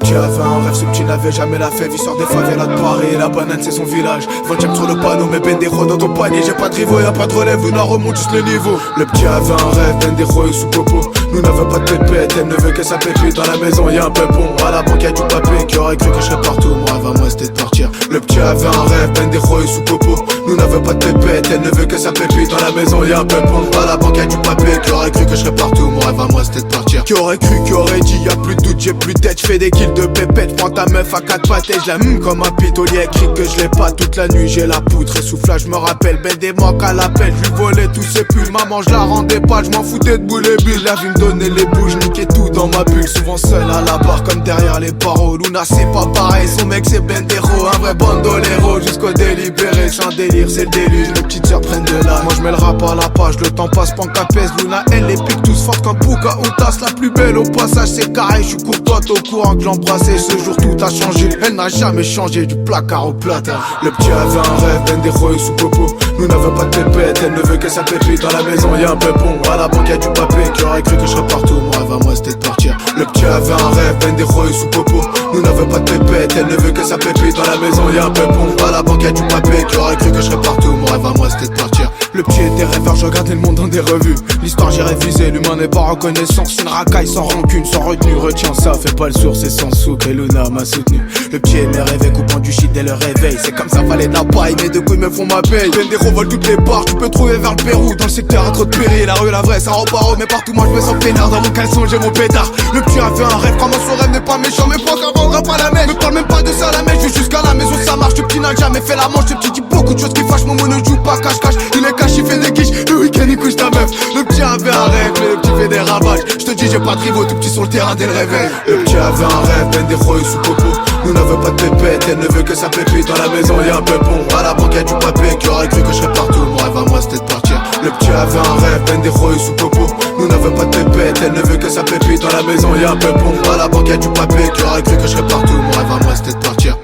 petit avait un rêve, ce petit n'avait jamais la fève. Il sort des favelas de Paris, la banane c'est son village. 20ème sur le panneau, mais Bendero dans ton panier. J'ai pas de rivaux, y'a pas de relève, Luna remonte juste le niveau. Le petit avait un rêve, Bendero et sous popo. Nous n'avons pas de pépette, elle ne veut que sa pépite. Dans la maison y'a un pépon, à la banque y'a du papier. Qui aurait cru que je serais partout, mon rêve à moi c'était de partir. Le petit avait un rêve, Bendero et sous popo. Nous n'avons pas de pépette, elle ne veut que sa pépite. Dans la maison y'a un pépon, à la banque y'a du papier. Qui aurait cru que je serais partout, mon rêve à moi c'était de partir. Qui aurait cru, qui aurait dit, y'a plus de doute, j'ai plus de tête. J'fais des kills de pépette, prends ta meuf à 4 pattes. Et j'la comme un pitolier, écrit que je l'ai pas toute la nuit. J'ai la poutre et soufflage, me rappelle, ben des manques à l'appel. J'lui volais tous ses pulls, maman j'la rendais pas. J'm'en foutais de boule et bulles, la vie me donnait les bouges. Niquais tout dans ma bulle, souvent seul à la barre comme derrière les barreaux. Luna c'est pas pareil, son mec c'est Bendero. Un vrai bandolero, jusqu'au délibéré. C'est un délire, c'est le déluge, les petites sœurs prennent de l'âge. Moi j'mets le rap à la page, le temps passe, panca pèse. Luna elle les pique tous fortes comme Puka ou tasse. La plus belle au passage c'est carré, j'suis courtois au courant que l'embrasser. Ce jour tout a changé, elle n'a jamais changé du placard au platard. Le petit avait un rêve, Bendero et sous popo. Nous n'avons pas de pépette, elle ne veut que sa pépite. Dans la maison y'a un pépon, à la banque y'a du papier. Qui aurait cru que je serais partout, mon rêve à moi c'était de partir. Le petit avait un rêve, Bendero et sous popo. Nous n'avons pas de pépette, elle ne veut que sa pépite. Dans la maison y'a un pépon, à la banque y'a du papier. Qui aurait cru que je serais partout, mon rêve à moi c'était de partir. Le petit était rêveur, je regardais le monde dans des revues. L'histoire j'ai révisé, l'humain n'est pas reconnaissance. Une racaille sans rancune, sans retenue. Retiens ça, fais pas le sourd, c'est sans soupe. Et Luna m'a soutenu. Le petit aimait rêver, coupant du shit dès le réveil. C'est comme ça, fallait de la paille, mes deux couilles me font ma paye. Bendero vole toutes les barres, tu peux trouver vers le Pérou. Dans le secteur, à trop de péril, la rue, la vraie, ça repart. Mais partout, moi je me sens peinard. Dans mon caleçon, j'ai mon pétard. Le petit avait un rêve, comment son rêve n'est pas méchant. Mais pas qu'avant, on pas la mèche. Me parle même pas de ça, la mèche, je vais jusqu'à la maison, ça marche. Le petit n'a jamais fait la manche, ce petit dit beaucoup de choses qui fâchent. Mon mono joue pas cache-cache, il est cache, il fait des quiches. Le week-end, il couche ta meuf. Le petit avait un rêve, mais le petit fait des ravages. Je te dis, j'ai pas de rivaux, tout petit sur le terrain dès le réveil. Le petit avait un rêve, Bendero et sous popo. Nous n'avons pas de pépette, elle ne veut que sa pépite. Dans la maison y'a un pépon, à la banque y'a du papier. Qui aurait cru que je serais partout, mon rêve à moi c'était de partir. Le petit avait un rêve, Bendero et sous popo. Nous n'avons pas de pépette, elle ne veut que sa pépite. Dans la maison y'a un pépon, à la banque y'a du papier. Qui aurait cru que je serais partout, mon rêve à moi c'était de partir.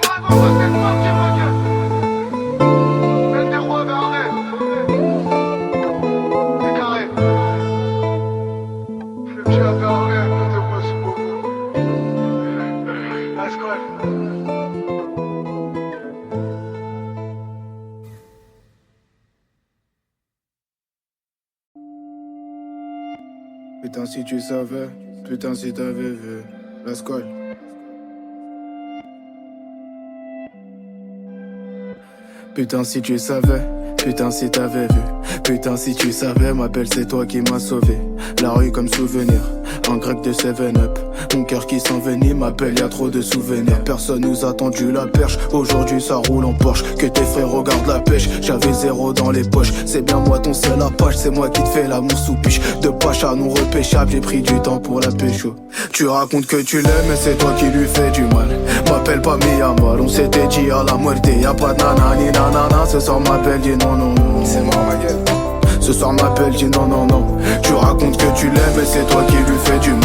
Putain si tu savais, putain si t'avais vu la squale. Putain si tu savais, putain si t'avais vu. Putain si tu savais, ma belle c'est toi qui m'as sauvé. La rue comme souvenir, un grec de 7-up. Mon cœur qui s'envenime, m'appelle, y'a trop de souvenirs. Personne nous a tendu la perche, aujourd'hui ça roule en Porsche. Que tes frères regardent la pêche, j'avais zéro dans les poches. C'est bien moi ton seul Apache, c'est moi qui te fais l'amour sous piche. De pacha non repêchable, j'ai pris du temps pour la pécho. Tu racontes que tu l'aimes, mais c'est toi qui lui fais du mal. M'appelle pas mi amor, on s'était dit à la muerte. Y'a pas de nanani nanana, ce soir m'appelle, dis non non non. C'est mort ma gueule. Ce soir m'appelle, dis non non non. Tu racontes que tu l'aimes, mais c'est toi qui lui fais du mal.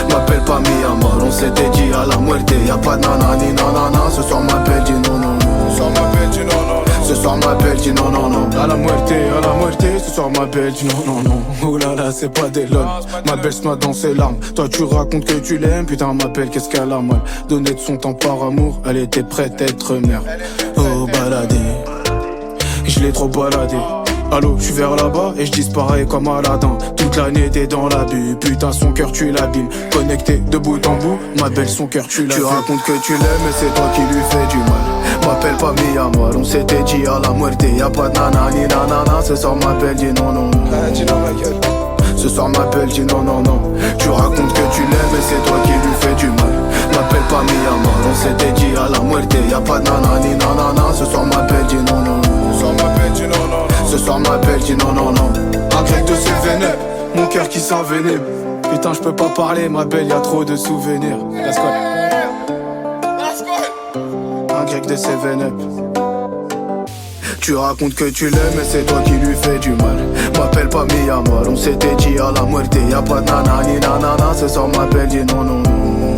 M'appelle pas mi amor, on s'était dit à la muerte. Y'a pas de nanani nanana, ce soir m'appelle, dis non non non. Ce soir m'appelle, dis non non non. Ce soir m'appelle, dis non non non. À la muerte, ce soir m'appelle, dis non non non. Oh là là, c'est pas des lol. Ma belle se noie dans ses larmes. Toi tu racontes que tu l'aimes, putain m'appelle, qu'est-ce qu'elle a mal. Donner de son temps par amour, elle était prête à être mère. Oh baladé, je l'ai trop baladé. Allô, je suis vers là-bas et je disparais comme Aladdin. Toute l'année t'es dans l'abus, putain son cœur tu l'abîmes. Connecté de bout en bout, ma belle son cœur tu l'abîmes. Tu racontes que tu l'aimes mais c'est toi qui lui fais du mal. M'appelle pas mi amor, on s'était dit à la muerte. Y'a pas de nanani nanana, ce soir m'appelle, dis non non non. Dis non ma gueule. Ce soir m'appelle, dis non non non. Tu racontes que tu l'aimes mais c'est toi qui lui fais du mal. M'appelle pas mi amor, on s'était dit à la muerte. Y'a pas de nanani nanana, ce soir m'appelle, dis non non non. Ce soir m'appelle, dis non non non. Ce soir m'appelle, dis non non non. Un grec de 7-up, mon cœur qui s'envenime. Putain je peux pas parler ma belle, y'a trop de souvenirs. Let's go. Un grec de 7-up. Tu racontes que tu l'aimes mais c'est toi qui lui fais du mal. M'appelle pas mi amor, on s'était dit à la muerte. Y'a pas de nanani nanana, ce soir m'appelle, dis non non non.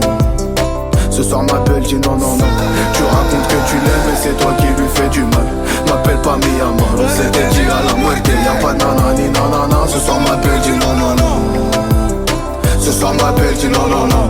Ce soir m'appelle, dis non non non. Tu racontes que tu l'aimes mais c'est toi qui lui fais du mal. M'appelle pas mi amor, on s'était dit à la muerte. Y'a pas de nanani nanana, ce soir m'appelle, dis non non non. Ce soir m'appelle, dis non non non.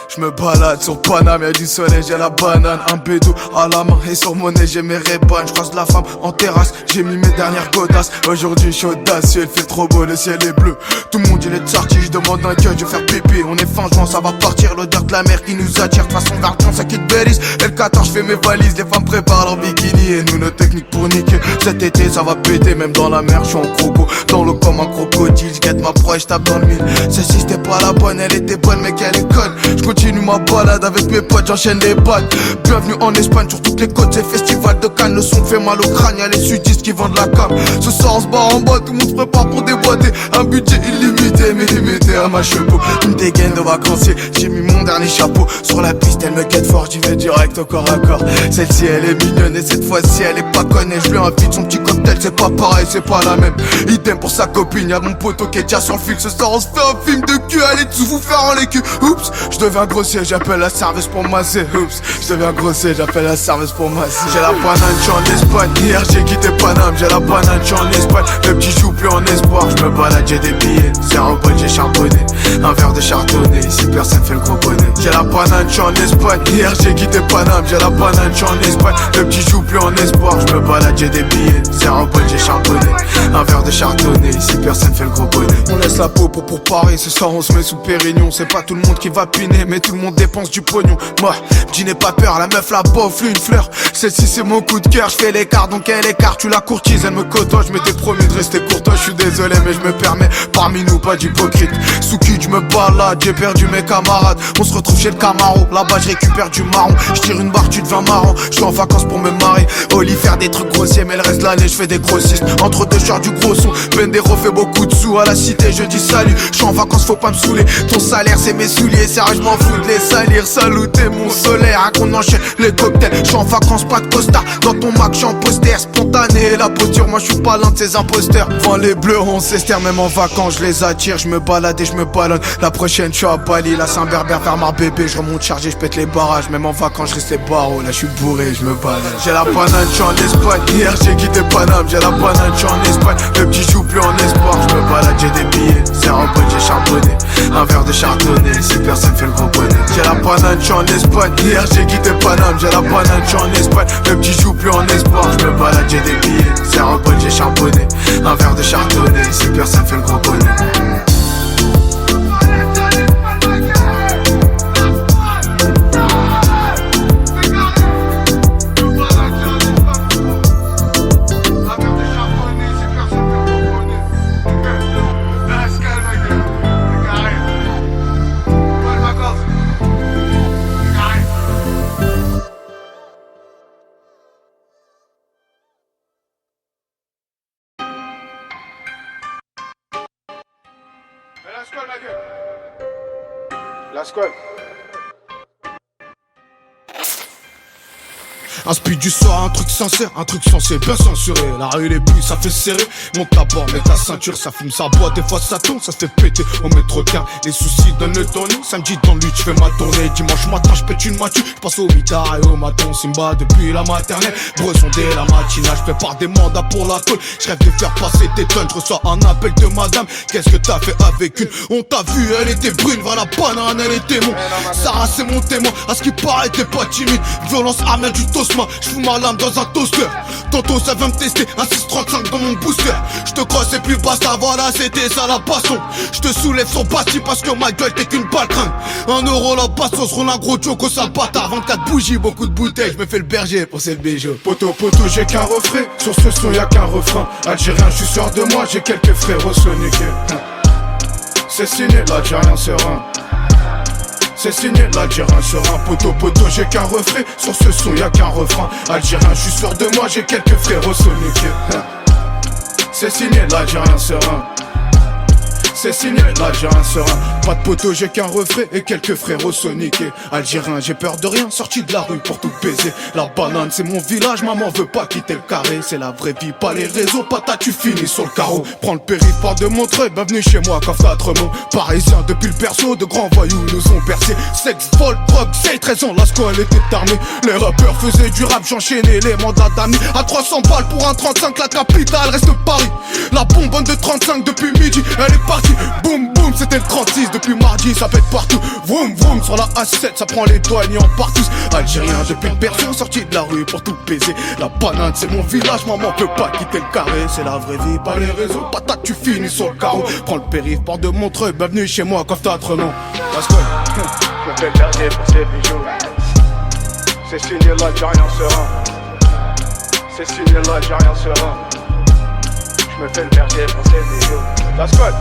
Je me balade sur Paname, y'a du soleil, j'ai la banane. Un bédou à la main et sur mon nez j'ai mes Ray-Ban. J'croise la femme en terrasse, j'ai mis mes dernières godasses. Aujourd'hui j'suis audacieux, il fait trop beau, le ciel est bleu. Tout le monde il est sorti, j'demande un queue, je vais faire pipi. On est fin juin, ça va partir, l'odeur de la mer qui nous attire. De façon vers ça quitte Belize. L14 j'fais mes valises, les femmes préparent leur bikini. Et nous nos techniques pour niquer. Cet été ça va péter, même dans la mer j'suis en croco. Dans l'eau comme un crocodile, j'guette ma proie et j'tape dans le mille. Celle-ci c'était pas la bonne, elle était bonne mais qu'elle est conne. J'continue ma balade avec mes potes, j'enchaîne les battes. Bienvenue en Espagne, sur toutes les côtes, c'est festival de Cannes. Le son fait mal au crâne, y'a les sudistes qui vendent la cam. Ce soir on se barre en bas, tout le monde se prépare pour déboîter. Un budget illimité, mais limité à ma chevaux. Une dégaine de vacancier, j'ai mis mon dernier chapeau. Sur la piste elle me guette fort, j'y vais direct au corps à corps. Celle-ci elle est mignonne et cette fois-ci elle est pas conne. Et je lui invite son petit cocktail, c'est pas pareil, c'est pas la même. Idem pour sa copine, y'a mon poteau qui est déjà sur le fil. Ce soir on se fait un film de cul, allez tous vous faire en les culs. Oups, je deviens grossier, j'appelle la service pour masser. Oups, je deviens grossier, j'appelle la service pour masser. J'ai la banane, j'suis en Espagne. Hier j'ai quitté Paname, j'ai la banane, j'suis en Espagne. Le petit joue plus en espoir, j'me balade, j'ai des billets. Zéro bol, j'ai charbonné. Un verre de chardonnay, ici personne fait le gros bonnet. J'ai la banane, j'suis en Espagne. Hier j'ai quitté Paname, j'ai la banane, j'suis en Espagne. Le petit joue plus en espoir, j'me balade, j'ai des billets. Zéro bol, j'ai charbonné. Un verre de chardonnay, ici personne fait le gros bonnet. On laisse la peau pour Paris, ce soir on se met sous Pérignon. C'est pas tout le monde qui va piner, mais tout le monde dépense du pognon. Moi, dis n'aie pas peur, la meuf la bof, lui une fleur. Celle-ci c'est mon coup de cœur, j'fais l'écart donc elle écarte. Tu la courtise, elle me côtoie, j'm'étais promis de rester courtois. J'suis désolé mais je me permets, parmi nous pas d'hypocrite. Sous qui j'me balade, j'ai perdu mes camarades. On se retrouve chez le Camaro, là-bas je récupère du marron. J'tire une barre, tu deviens marrant. J'suis en vacances pour me marier. Oli faire des trucs grossiers, mais le reste de l'année j'fais des grossistes. Entre deux chars du gros son, Bendero fait beaucoup de sous. À la cité je dis salut, j'suis en vacances faut pas me saouler. Ton salaire c'est mes souliers, sérieux je m'en fous de les salir. Saluter mon solaire, hein, qu'on enchaîne les cocktails. J'suis en vacances pas de costard, dans ton Mac j'suis en poster. Spontané la posture, moi j'suis pas l'un de ces imposteurs. Devant les bleus on s'estère, même en vacances je les attire. J'me balade et j'me ballonne, la prochaine j'suis à Bali. Là Saint-Berbère vers Marbébé, j'remonte chargé, j'pète les barrages. Même en vacances j'reste les barreaux, là j'suis bourré, j'me balade. J'ai la banane, j'suis en Espagne. Hier j'ai quitté Paname, j'ai la banane, j'suis en Espagne. Le petit joue plus en espoir, j'me balade, j'ai des billets. Zéro pote, j'ai charbonné. Un verre de chardonnay, si personne fait le gros bonnet. J'ai la banane, j'suis en Espagne. Hier j'ai quitté Paname, j'ai la banane, j'suis en Espagne. Le petit joue plus en espoir, j'me balade, j'ai des billets. Zéro pote, j'ai charbonné. Un verre de chardonnay, si personne fait le gros bonnet. La squale, ma gueule. La squale. Un speed du soir, un truc sincère, un truc censé bien censuré. La rue les pluies, ça fait serrer. Monte ta bord, mets ta ceinture, ça fume, ça boit. Des fois ça tourne, ça se fait péter. On met trop de les soucis donnent le tournis. Samedi dans le lit, j'fais ma tournée. Dimanche matin, j'pète une mature. J'passe au mitard et au maton. Simba depuis la maternelle. Bresson dès la matinale, j'fais par des mandats pour la colle. J'rêve de faire passer tes tonnes. J'reçois un appel de madame. Qu'est-ce que t'as fait avec une? On t'a vu, elle était brune. Va la banane, elle était mon. Sarah, c'est mon témoin. À ce qui paraît, t'es pas timide. Violence amère du tosma. J'fous ma lame dans un toaster. Tantôt ça vient me tester. Un 635 dans mon booster. J'te crois c'est plus basta. Voilà c'était ça la passion. J'te soulève sur bâti parce que ma gueule t'es qu'une baltringue. 1 euro la passion. Sur un gros choco sale bâtard. 24 bougies, beaucoup de bouteilles. J'me fais le berger pour cette bijou. Poto poto j'ai qu'un refrain. Sur ce son y'a qu'un refrain. Algérien j'suis sûr de moi. J'ai quelques frérots soniques. C'est signé l'Algérien serein. C'est signé l'Algérien sur un poteau j'ai qu'un refrain. Sur ce son y'a qu'un refrain. Algérien j'suis sûr de moi, j'ai quelques frérots soniques. C'est signé l'Algérien serein. C'est signé l'Algérien serein. Pas de poteau, j'ai qu'un refrain et quelques frérots soniqués. Algérien, j'ai peur de rien, sorti de la rue pour tout baiser. La banane, c'est mon village, maman veut pas quitter le carré. C'est la vraie vie, pas les réseaux, patate, tu finis sur le carreau. Prends le périph' par de Montreuil, bienvenue chez moi, Kafka Tremont. Parisien depuis le perso, de grands voyous nous ont percé. Sexe, vol, drogue, c'est 13 ans, la squale était armée. Les rappeurs faisaient du rap, j'enchaînais les mandats d'amis. À 300 balles pour un 35, la capitale reste Paris. La bonbonne de 35 depuis midi, elle est partie. parti. Boum boum, c'était le 36, depuis mardi ça pète partout. Vroom vroom, sur la A7 ça prend les douaniers en partout. Algérien depuis le berceau, sorti de la rue pour tout baiser. La banane c'est mon village, maman peut pas quitter le carré. C'est la vraie vie, pas les réseaux, patate tu finis sur le carreau. Prends le périph', porte de Montreuil, bienvenue chez moi, coffre d'âtre-nom. Parce que je me fais le dernier pour ces bijoux. C'est signé l'Algérien serein. C'est signé l'Algérien serein. Je me fais le berger pour ces bijoux. La squad.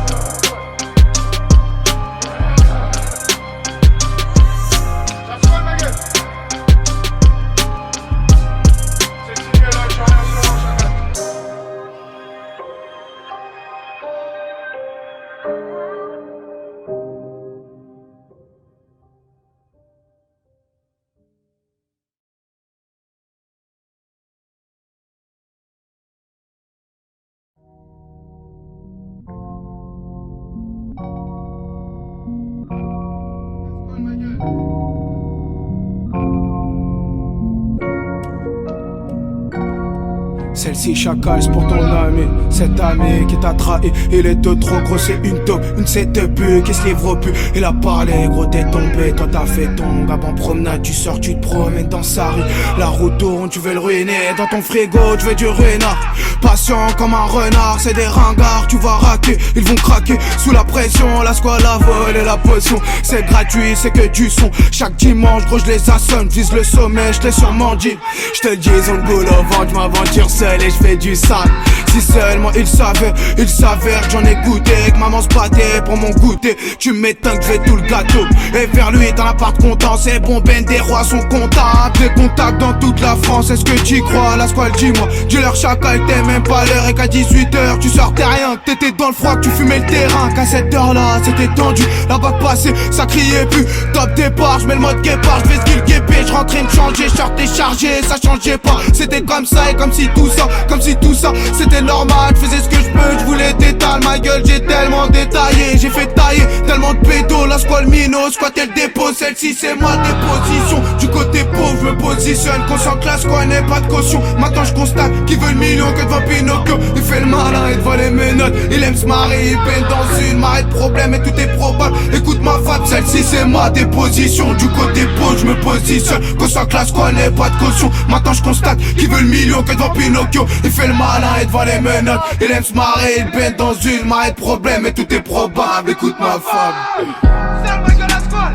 Celle-ci chacal c'est pour ton ami. Cet ami qui t'a trahi, il est de trop gros, c'est une taupe, une cette pute qui se livre plus. Il a parlé, gros t'es tombé, toi t'as fait ton gab en promenade. Tu sors, tu te promènes dans sa rue. La route tourne, tu veux le ruiner. Dans ton frigo, tu veux du ruinard. Patient comme un renard, c'est des ringards, tu vas raquer, ils vont craquer sous la pression. La squale, la vol et la potion, c'est gratuit, c'est que du son. Chaque dimanche, gros, je les assomme, vise le sommet, je l'ai sûrement dit. Je te le dis, ils ont le boule au ventre, je m'aventure seul et je fais du sale. Si seulement il s'avère que j'en ai goûté, que maman se battait pour mon goûter. Tu m'étonnes que je fais tout le gâteau. Et vers lui dans l'appart content, c'est bon, ben des rois sont comptables. Des contacts dans toute la France, est-ce que t'y crois? La squale, dis-moi, dis-leur chacal, t'es même pas l'heure. Et qu'à 18h tu sortais rien, que t'étais dans le froid, que tu fumais le terrain. Qu'à cette heure-là c'était tendu, la bague passée, ça criait plus. Top départ, j'mets le mode guépard, j'fais ce qu'il guépé. J'rentrais me changer, j'sortais chargé, ça changeait pas. C'était comme ça et comme si tout ça c'était normal. J'faisais ce que j'peux, j'voulais t'étaler ma gueule, j'ai tellement détaillé. J'ai fait tailler tellement de pédos, la squale minot, squatter le dépôt. Celle-ci c'est ma déposition, du côté pauvre je me positionne. Conscient que la squale n'est pas de caution. Maintenant je constate qu'il veut le million que devant Pinocchio. Il fait le malin et devant les menottes, il aime se marrer, il peine dans une marée de problèmes et tout est probable. Écoute ma femme, celle-ci c'est ma déposition, du côté pauvre je me positionne. Conscient que la squale n'est pas de caution. Maintenant je constate qu'il veut le million que devant Pinocchio. Il fait le malin et devant les menottes, il aime se marrer, il baigne dans une marée de problèmes et tout est probable. Écoute ma femme, c'est ma gueule la squale.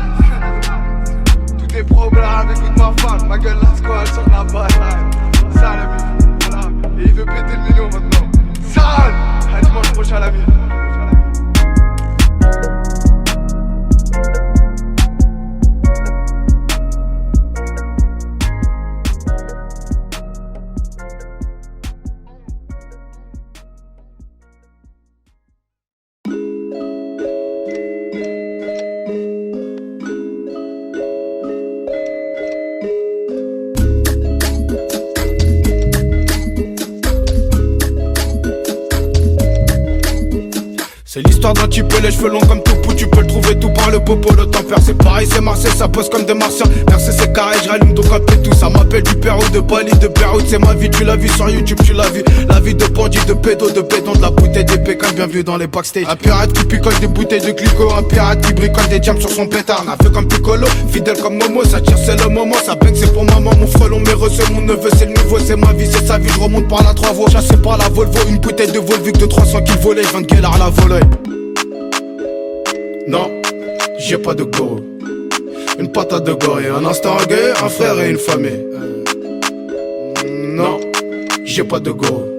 Tout est probable, écoute ma femme, ma gueule la squale sur la bataille. Ça la vie, voilà. Et il veut péter le million maintenant. Sale, à dimanche prochain la vie. C'est l'histoire d'un type, les cheveux longs comme tout pou. Tu peux le trouver tout par le popo, le tempère. C'est pareil, c'est Marseille, ça pose comme des martiens. Merci, c'est carré, je rallume donc un peu tout. Ça m'appelle du Pérou, de Bali, de Beyrouth. C'est ma vie, tu l'as vu sur YouTube, tu l'as vu. La vie de bandit, de pédo, de bédon, de la bouteille des pécans. Bienvenue dans les backstage. Un pirate qui picole des bouteilles de clico. Un pirate qui bricole des diams sur son pétard. Un peu comme Piccolo, fidèle comme Momo. Ça tire, c'est le moment, ça baigne, c'est pour maman. Mon frelon, mes c'est mon neveu, c'est le nouveau. C'est ma vie, c'est sa vie, je remonte par la 3 voies. Chassé par la Volvo, une bouteille de Volvic de 300 qui volait. Je viens de Guélard la volée. Non, j'ai pas de go. Une patate de gorille, un instant gay, un frère et une famille. Non, j'ai pas de go.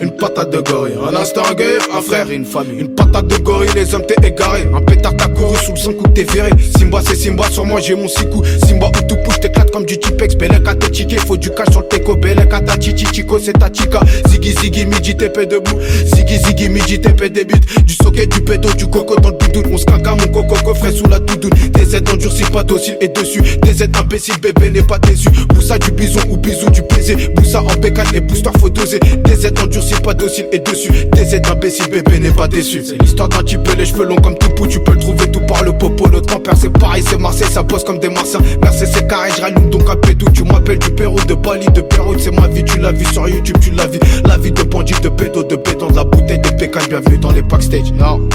Une patate de gorille, un instant gay, un frère et une famille. Une patate de gorille, les hommes t'es égaré. Un pétard t'as couru sous le 5 coups t'es viré. Simba c'est Simba, sur moi j'ai mon 6 coups. Simba où tout pousse, t'éclates comme du Tipex. Belek à tes tickets, faut du cash sur le teco. Belek à ta chichi, chico c'est ta chica. Ziggy ziggy, midi TP debout. Ziggy ziggy, midi TP débute. Du socket, du pédo, du coco dans le bidou. On se caca, mon coco coffret sous la doudoune. Des aides endurcies, pas docile et dessus. Des aides imbéciles, bébé n'est pas déçu. Boussa du bison ou bisou du baiser. Boussa en bécane et booster faut doser. Des aides endurcies. docile, pas docile et dessus. T'essaies d'imbécile, bébé n'est pas déçu. C'est l'histoire d'un type, les cheveux longs comme tout pou. Tu peux le trouver tout par le popo. L'autre ton père c'est pareil, c'est Marseille, ça bosse comme des Marseillais. Merci c'est carré, je rallume donc un pétou. Tu m'appelles du Pérou, de Bali, de Pérou. C'est ma vie, tu l'as vu sur YouTube, tu l'as vu. La vie de bandit, de pédo, de béton, de la bouteille de pécan. Bienvenue dans les backstage. Non,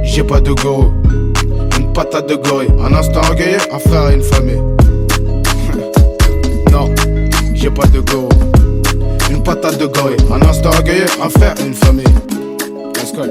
j'ai pas de go, une patate de gorille. Un instant orgueilleux, un frère et une famille. Non, j'ai pas de go, une patate de gorille. Un instant orgueilleux, un frère et une famille. Let's go.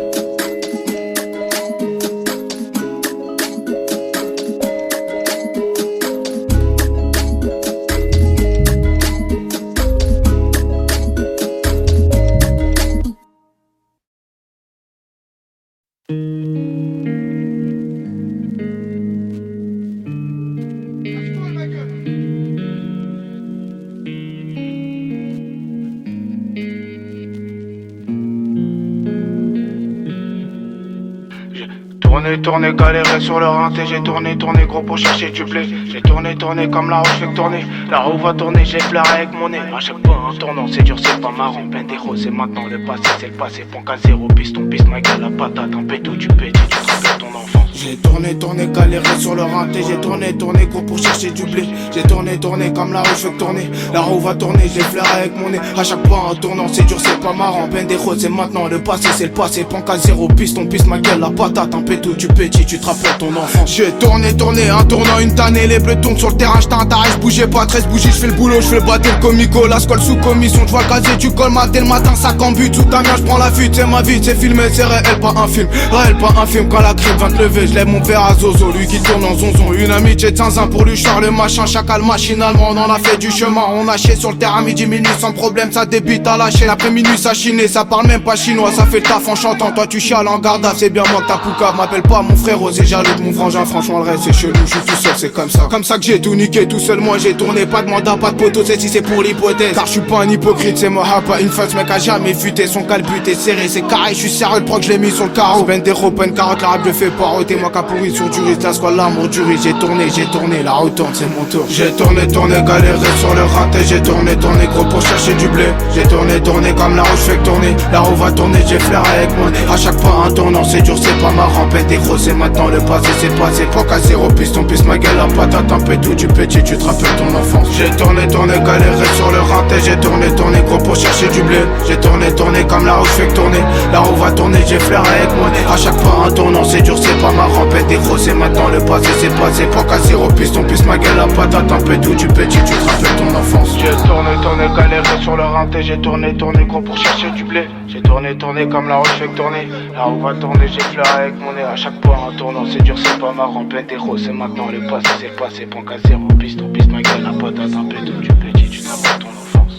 Tourné, galéré sur le rinté, j'ai tourné gros pour chercher du blé. J'ai tourné comme la roue, je fais que tourner. La roue va tourner, j'ai flairé avec mon nez. À chaque fois un tournant, c'est dur, c'est pas marrant. Pendejo, c'est maintenant le passé, c'est le passé. Ponk à zéro, piston, piste, ma gueule, la patate, un pétou, tu pètes, tu te rappelles ton enfance. J'ai tourné, galéré sur le rinté, j'ai tourné gros pour chercher du blé. J'ai tourné comme la roue, je fais que tourner. La roue va tourner, j'ai flairé avec mon nez. À chaque fois un tournant, c'est dur, c'est pas marrant. Pendejo, c'est maintenant le passé, c'est le passé. Ponk à zéro, piston, piste, ma gueule, la patate, un pétou, tu petit, tu te rappelles ton enfance. J'ai tourné, un tournant, une tannée. Les bleus tournent sur le terrain, j't'ai un taré, j'bougeais pas, 13 bougies, j'fais le boulot, j'fais le battre le comico. La scolle sous commission, j'vois le casier, tu colles matin le matin, ça en but. Sous ta mère, j'prends la fuite, c'est ma vie, c'est filmé, c'est réel, pas un film. Réel, pas un film, quand la crime vient te lever, j'lève mon verre à Zozo, lui qui tourne en zonzon. Une amitié de zinzin pour lui, char le machin, chacal machinalement, on en a fait du chemin. On a chié sur le terrain, midi, minuit, sans problème, ça débite à la chaîne. Après minuit, ça chiné, ça parle même pas chinois, ça fait le taf en chantant. Toi, tu chiales en garda, c'est bien moi que ta pouca. M'appelle pas mon frère, osé jaloux de mon frangin, franchement le reste c'est chelou, je suis tout seul, c'est comme ça que j'ai tout niqué, tout seul moi j'ai tourné, pas de mandat, pas de poteau, c'est si c'est pour l'hypothèse, car je suis pas un hypocrite, c'est moi, pas une fausse, mec a jamais futé, son calbut est serré, c'est carré, je suis sérieux, le proc je l'ai mis sur le carreau, ben des ropes, une carotte, la rap le fait pas, t'es moi qu'a pourri sur du risque, la squale, l'amour du risque, j'ai tourné, la retourne, c'est mon tour, j'ai tourné, galéré sur le raté, j'ai tourné, gros pour chercher du blé, j'ai tourné comme la roue, je fais que tourner, la roue va tourner, j'ai flairé avec mon nez, à chaque fois un tournant, c'est dur, c'est pas marrant, ben des gros, c'est maintenant le passé, c'est passé, Ponk à zéro, piston, piste, ma gueule, la patate, un pétou, tu petit, tu te rappelles ton enfance. J'ai tourné, galéré sur le rinté, j'ai tourné gros pour chercher du blé. J'ai tourné comme la roue, je fais que tourner. La roue va tourner, j'ai flairé avec mon nez. À chaque fois un tournant, c'est dur, c'est pas marrant. Pète des gros, c'est maintenant le passé, c'est passé. Ponk à zéro, piston, piste, ma gueule, la patate, un pétou, tu petit, tu te rappelles ton enfance. J'ai tourné, galéré sur le rinté, j'ai tourné gros pour chercher du blé. J'ai tourné comme la roue, je fais que tourner. La roue va tourner, j'ai flairé avec mon nez. À chaque fois un tournant, c'est dur, c'est pas marrant. Pète des gros, c'est maintenant le passé, c'est passé. Ponk à zéro, piste, ma gueule, la patate, un pétou, tu petit, tu te rappelles ton enfance.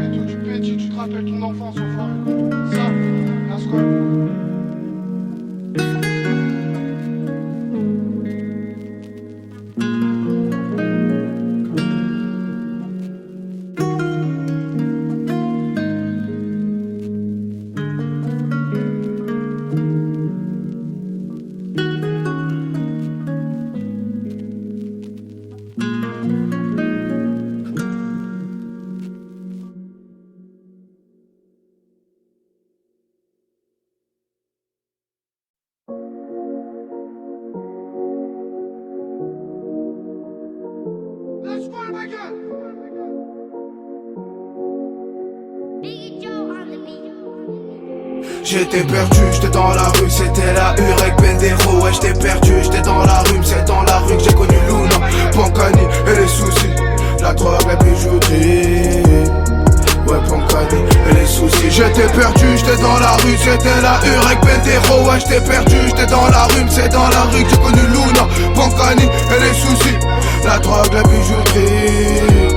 Pétou, tu petit, tu te rappelles ton enfance, enfoiré. Ça, la scope. J'étais perdu, j'étais dans la rue, c'était la Urek Bendero. Ouais, j'étais perdu, j'étais dans la rue, c'est dans la rue que j'ai connu Luna, Pankani et les soucis, la drogue, la bijouterie. Ouais, Pankani et les soucis. J'étais perdu, j'étais dans la rue, c'était la Urek Bendero. Ouais, j'étais perdu, j'étais dans la rue, c'est dans la rue que j'ai connu Luna, Pankani et les soucis, la drogue, la bijouterie.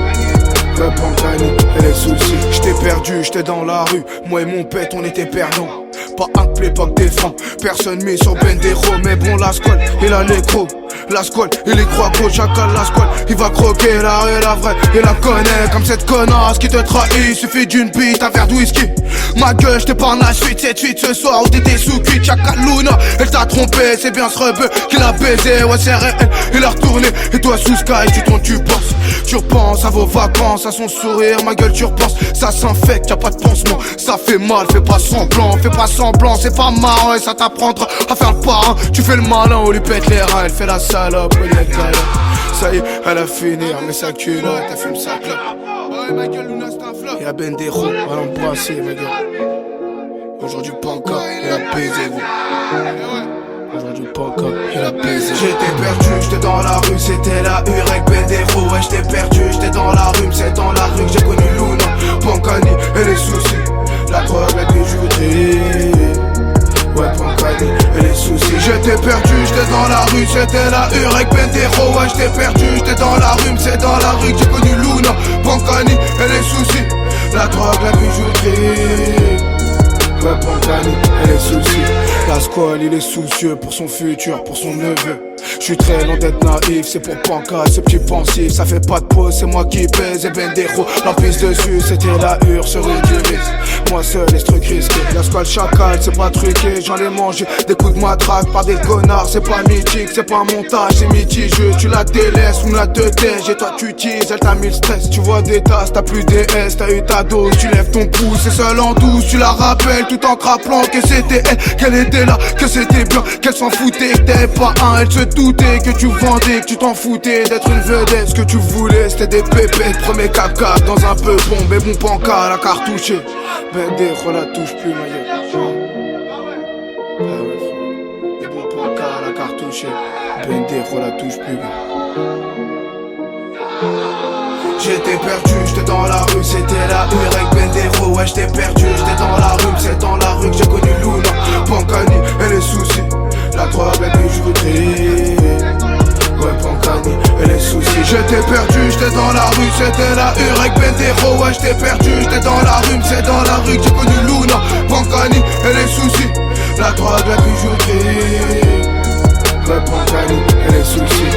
Pankani et les soucis. J'étais perdu, j'étais dans la rue. Moi et mon pète, on était perdants. Pas un play, pas que des francs. Personne mis sur Bendero, mais bon, la squale, il a l'écro. La squale, il y croit gros, chacal, la squale. Il va croquer la rue, la vraie, il la connaît. Comme cette connasse qui te trahit, suffit d'une bite, un verre de whisky. Ma gueule, j'te parle la suite, cette suite ce soir où t'étais sous cuite. Chacal Luna, elle t'a trompé, c'est bien ce rebeu qui l'a baisé. Ouais, c'est réel, il a retourné. Et toi sous Sky, tu tournes, tu penses. Tu repenses à vos vacances, à son sourire, ma gueule, tu repenses. Ça s'infecte, y'a pas de pansement, ça fait mal, fais pas semblant, c'est pas marrant et ça t'apprendra à faire le parrain. Tu fais le malin, on lui pète les reins, elle fait la salope, oui, elle galère. Ça y est, elle a fini, elle met sa culotte, elle fume sa clope. Ouais, ma gueule, Luna, c'est un flop. Y'a Bendero, on va l'embrasser, ma gueule. Aujourd'hui, Panka, il a baisé, gros. Aujourd'hui, Panka, il a baisé. J'étais perdu, j'étais dans la rue, c'était la Urek Bendero. Ouais, j'étais perdu, j'étais dans la rue, c'est dans la rue que j'ai connu Luna. Pankani et les soucis, la drogue, la bijouterie. Ouais, Pankani et les soucis. J'étais perdu, j'étais dans la rue, c'était la Urek Bendero. Ouais, j'étais perdu, j'étais dans la rue, c'est dans la rue que j'ai connu Luna. Pankani et les soucis, la drogue, la bijouterie. Ouais, Pankani et les soucis. La squale, il est soucieux pour son futur, pour son neveu. J'suis très loin d'être naïf, c'est pour Panka, ce petit pensif. Ça fait pas de pause, c'est moi qui pèse et Bendero. La prise dessus, c'était la hure sur une divise. Moi seul, les trucs risqués. La squale chacal, c'est pas truqué. J'en ai mangé des coups de matraque par des connards. C'est pas mythique, c'est pas un montage, c'est mitigeux. Tu la délaisses, on la te tège. Et toi tu teases, elle t'a mis le stress. Tu vois des tasses, t'as plus DS, t'as eu ta dose. Tu lèves ton pouce, c'est seul en douce. Tu la rappelles tout en te rappelant que c'était elle, qu'elle était là, que c'était bien, qu'elle s'en foutait, que t'avais pas un. Elle se doutait que tu vendais, que tu t'en foutais d'être une vedette. Ce que tu voulais, c'était des pépettes. Premier caca dans un peu bon, mais bon Panka, la cartouchée. Bendero la touche plus, ma gueule. Ah ouais, frère. Et bon Panka, la cartouchée. Bendero la touche plus, J'étais perdu, j'étais dans la rue, c'était la Urek Bendero. Ouais, j'étais perdu, j'étais dans la rue, c'est dans la rue que j'ai connu Luna. Pankani et les soucis, la drogue, la bijouterie. Ouais, Pankani et les soucis. J'étais perdu, j'étais dans la rue, c'était la Urek Bendero. Ouais, j'étais perdu, j'étais dans la rue, c'est dans la rue que j'ai connu Luna. Pankani et les soucis, la drogue, la bijouterie. Ouais, Pankani et les soucis.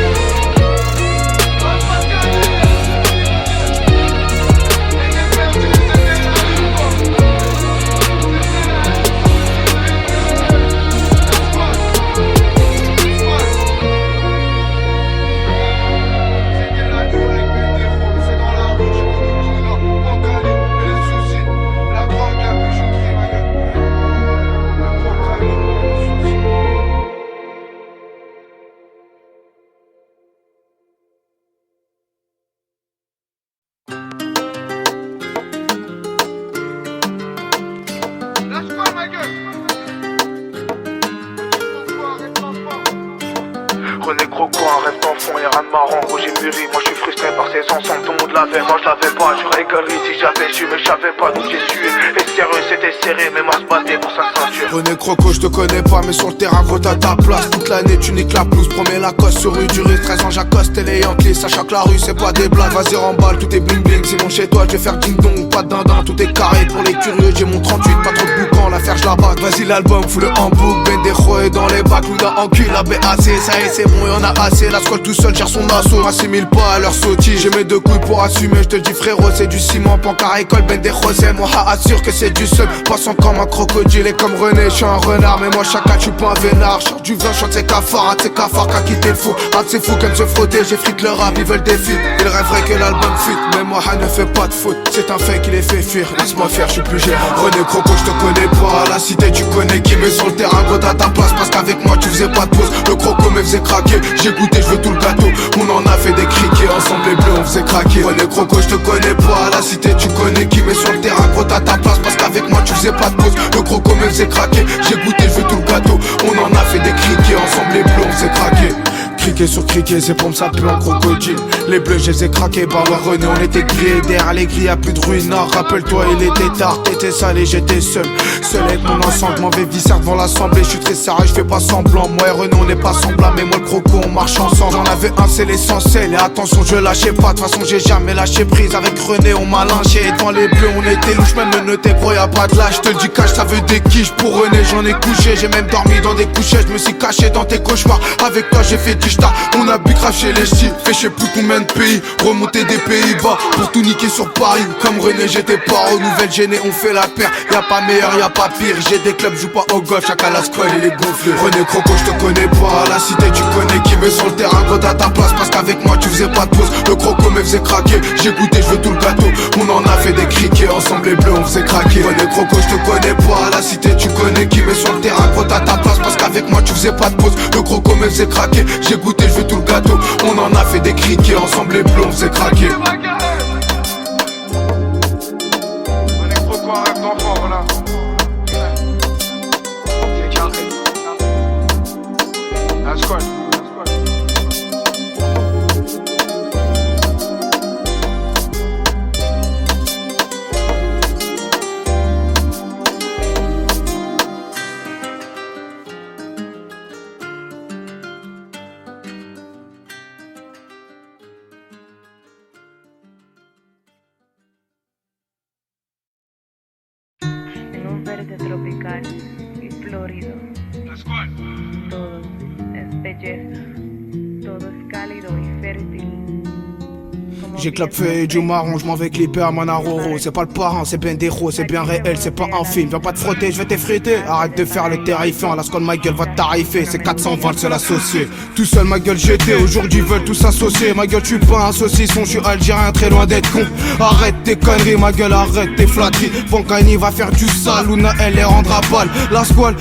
René Croco, un rêve d'enfant, y'a rien de marrant. Gros j'ai mûri, moi je suis frustré par ces ensembles. Tout le monde l'avait, moi je l'avais pas. J'aurais galerie si j'avais su, mais j'avais pas donc j'ai sué. Et sérieux c'était serré, mais moi se battait pour sa ceinture. René Croco, je te connais pas, mais sur le terrain gros t'as ta place. Toute l'année tu niques la pelouse, promets la cosse sur rue du risque. 13 ans j'accoste et les Yankees, sachant que la rue c'est pas des blagues. Vas-y remballe, tout est bling bling, sinon chez toi je vais faire ding dong. Pas de dindin, tout est carré pour les curieux. J'ai mon 38, pas trop de boucan, l'affaire je la batte. Vas-y l'album, fous le en boucle, Bendero est dans les bacs. Luna en cul, la BAC, ça y est c'est bon, y'en a assez. La squale tout seul cherche son assaut, assimile pas à leur sottise. J'ai mes deux couilles pour assumer, je te dis frérot c'est du ciment. Pankar école, Bendero c'est moi assure que c'est du seul. Passant comme un crocodile et comme René, je suis un renard. Mais moi chacun tu pas un vénard. Chante du vin, chante ses cafards, un de ses cafards qui a quitté le fou. Un de ces fous qui aiment se frotter, j'effrite le rap, ils veulent des feats. Ils rêveraient que l'album fuite, mais moi ne fait pas de faute. C'est un fait qui les fait fuir, laisse-moi faire, je suis plus gérant. René Croco, je te connais pas, à la cité tu connais qui. Mais sur le terrain gros t'as ta place, parce qu'avec moi tu faisais pas de pause. Le Croco me faisait craquer, j'ai goûté, je veux tout le gâteau. On en a fait des criquets, ensemble les bleus on faisait craquer. René Croco, je te connais pas, à la cité tu connais qui. Mais sur le terrain gros t'as ta place, parce qu'avec moi tu faisais pas de pause. Le Croco me faisait craquer, j'ai goûté, je veux tout le gâteau. On en a fait des criquets, ensemble les bleus on faisait craquer. Criquet sur criquet, c'est pour me s'appeler en crocodile. Les bleus, je les ai craqués, bah ouais René, on était grillés. Derrière les grilles, y'a plus de ruinards. Rappelle-toi, il était tard, t'étais sale et j'étais seul. Seul avec mon ensemble, m'en vais viscère devant l'assemblée. Je suis très sérieux, je fais pas semblant. Moi et René, on n'est pas semblables, mais moi le Croco, on marche ensemble. J'en avais un, c'est l'essentiel. Et attention, je lâchais pas, de toute façon, j'ai jamais lâché prise. Avec René, on m'a lynché. Et dans les bleus, on était louche, même le noté, gros, y'a pas de lâche. Je te le dis, cache, ça veut des quiches. Pour René, j'en ai couché. J'ai même dormi dans des couchettes, je me suis caché dans tes cauchemars. Avec toi, j'ai fait du tard, on a bicraché les ch'tis. Fait je sais plus combien de pays, remonter des Pays-Bas pour tout niquer sur Paris. Comme René j'étais pas aux nouvelles gênées, on fait la paire. Y'a pas meilleur, y'a pas pire. J'ai des clubs, joue pas au golf, chacun la squale il est gonflé. René Croco, je te connais pas, à la cité tu connais qui met sur le terrain quand t'as ta place. Parce qu'avec moi tu faisais pas de pause, le Croco me faisait craquer. J'ai goûté, je veux tout le gâteau, on en a fait des criquets. Ensemble les bleus on faisait craquer. René Croco, je te connais pas, à la cité tu connais qui met sur le terrain quand t'as ta place. Parce qu'avec moi tu faisais pas de pause, le Croco me faisait craquer. J'ai goûté, je veux tout le gâteau, on en a fait des criquets. Ensemble les bleus on faisait craquer. René Croco, un rêve d'enfant, voilà. C'est carré. La squad. En un verde tropical y florido, todo es belleza, todo es cálido y fértil. J'ai clap fait du marron, je m'en vais clipper à Manaroro. C'est pas le parrain, c'est Bendero, c'est bien réel, c'est pas un film. Viens pas te frotter, je vais t'effriter. Arrête de faire le terrifiant, la squad ma gueule va te tarifer. C'est 420 le seul associé. Tout seul ma gueule j'étais, aujourd'hui ils veulent tous s'associer. Ma gueule je suis pas un saucisson, je suis algérien très loin d'être con. Arrête tes conneries, ma gueule arrête tes flatteries. Pankani va faire du sale, Luna elle les rendra pâles. La squad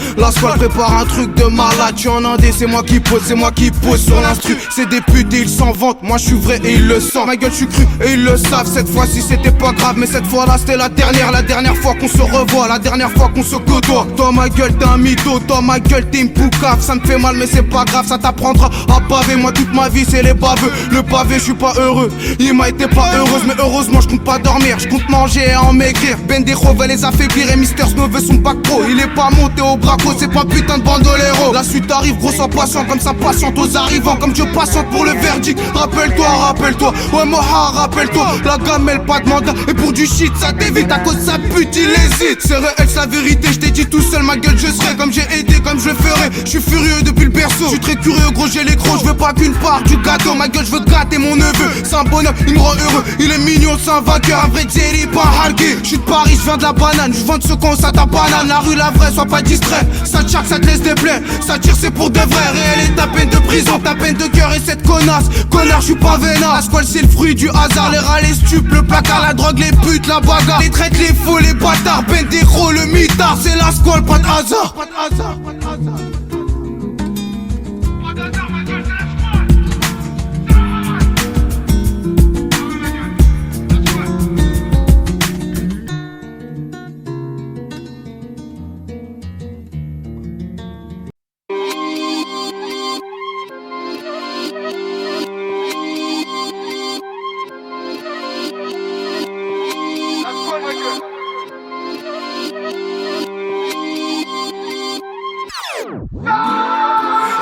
prépare un truc de malade. Tu en indé, c'est moi qui pose sur l'instru. C'est des putes et ils s'en vantent, moi je suis vrai et ils le sentent. Ma gueule je suis cru et ils le savent, cette fois-ci c'était pas grave. Mais cette fois là c'était la dernière fois qu'on se revoit, la dernière fois qu'on se côtoie. Toi ma gueule t'es un mytho, toi ma gueule t'es une poucave. Ça me fait mal mais c'est pas grave, ça t'apprendra à baver. Moi toute ma vie c'est les baveux, le pavé je suis pas heureux. Il m'a été pas heureuse mais heureusement je compte pas dormir. Je compte manger et en maigrir. Bendero veut les affaiblir et Mister Snow veut son bac pro. Il est pas monté au braco, c'est pas putain de bandolero. La suite arrive gros sois patient comme ça patiente aux arrivants. Comme Dieu patiente pour le verdict. Rappelle-toi, ouais Moha rappelle-toi. La gamelle pas de mandat et pour du shit ça t'évite. À cause de sa pute il hésite. C'est réel sa vérité, je t'ai dit tout seul ma gueule je serai. Comme j'ai aidé, comme je le ferai. Je suis furieux depuis le berceau. Je suis très curieux gros j'ai les crocs. Je veux pas qu'une part du gâteau. Ma gueule je veux gâter mon neveu. C'est un bonheur, il me rend heureux. Il est mignon, c'est un vainqueur. Un vrai Thierry, pas un hargué. Je suis de Paris, je viens de la banane. Je vends de ce con ça ta banane. La rue la vraie, sois pas distrait. Ça te charque, ça te laisse des plaies. Ça tire c'est pour de vrai. Réel est ta peine de prison. Ta peine de cœur et cette connasse. Connard je suis pas vénard. La squale c'est le fruit du hasard. Les rats, les stupes, le placard, la drogue, les putes, la bagarre. Les traites, les faux, les bâtards. Bendero, le mitard. C'est la squale, pas de hasard.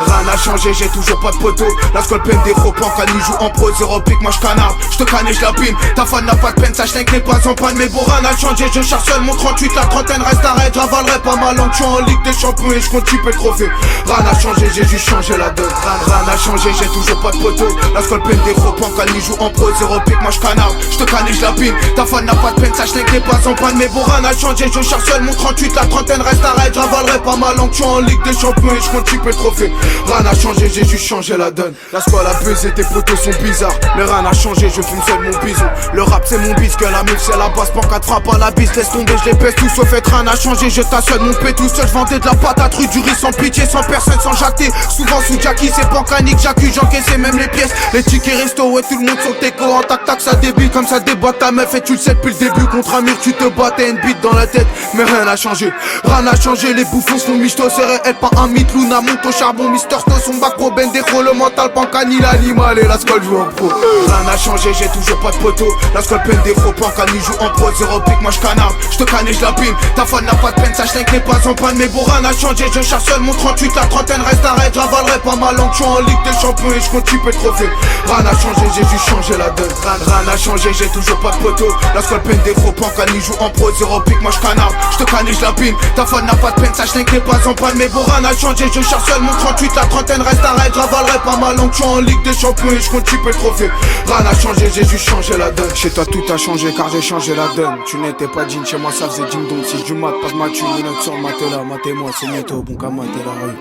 Rien n'a changé, j'ai toujours pas de poteau. La squale Bendero, Pankani joue en pro, zéro pique, moi j'canarde, j'te canne et j'lapine. Ta fan n'a pas de peine, sache n'est pas en panne. Mais bon, rien n'a changé, je cherche seul mon 38, la trentaine reste arrête. J'avalerai pas ma langue, j'suis en Ligue des Champions et j'compte chipper le trophée. Rien n'a changé, j'ai juste changé la donne. Rien n'a changé, j'ai toujours pas de poteau. La squale Bendero, Pankani joue en pro, zéro pique, moi j'canarde, j'te canne et j'lapine. Ta fan n'a pas de peine, sache n'est pas en panne. Mais bon, rien n'a changé, je cherche seul mon 38, la trentaine reste arrête. J'avalerai pas ma langue, j'suis en Ligue des Champions et j'compte chipper le trophée. Rien n'a changé, j'ai juste changé la donne. La squale a buzzé, tes potos sont bizarres. Mais rien n'a changé, je fume seul mon bison. Le rap c'est mon bis, que la meuf c'est la base. Pour 4 frappes à la bise, laisse tomber, je les pèse tout sauf être. Rien n'a changé, je t'assonne mon pé tout seul. Je vendais de la patate rue, du riz sans pitié, sans personne, sans jacter. Souvent sous Jackie, c'est Pankani que j'accuse, j'encaissais même les pièces. Les tickets resto, ouais tout le monde sur tes en tac tac, ça débile comme ça débat ta meuf. Et tu le sais depuis le début, contre un mur tu te bats, t'as une bite dans la tête. Mais rien n'a changé, rien n'a changé, les bouffons sont michto, c'est réel, pas un mythe. Luna monte au charbon, Mister Snow son bac pro, Bendero le mental, Pankani l'animal et la squale joue en pro. Rien n'a changé, j'ai toujours pas de poteau. La squale Bendero, Pankani joue en pro, zéro pique, moi j'canarde, j'te canne et j'lapine. Ta fan n'a pas de peine, sache que n'est pas en panne. Mais bon, rien n'a changé, je cherche seul mon 38. La trentaine reste un raid, j'avalerai pas ma langue. Je suis en Ligue des Champions et je compte tuer le trophée. Rien n'a changé, j'ai dû changer la donne. Rien n'a changé, j'ai toujours pas de poteau. La squale peine des gros pans, Cani joue en pro, zéro pique, moi je canarde. Je te canne, je la pine. Ta fan n'a pas de peine, sache que n'est pas en panne. Mais bon, rien n'a changé, je cherche seul mon 38. La trentaine reste un raid, j'avalerai pas ma langue. Je suis en Ligue des Champions et je compte tuer le trophée. Rien n'a changé, j'ai dû changer la donne. Chez toi tout a changé car j'ai changé la donne. Tu n'étais pas digne, chez moi ça faisait ding dong. Si du mat, pas de match, une note sur le matelas. Matez-moi, c'est netto, bon qu'à mater la rue.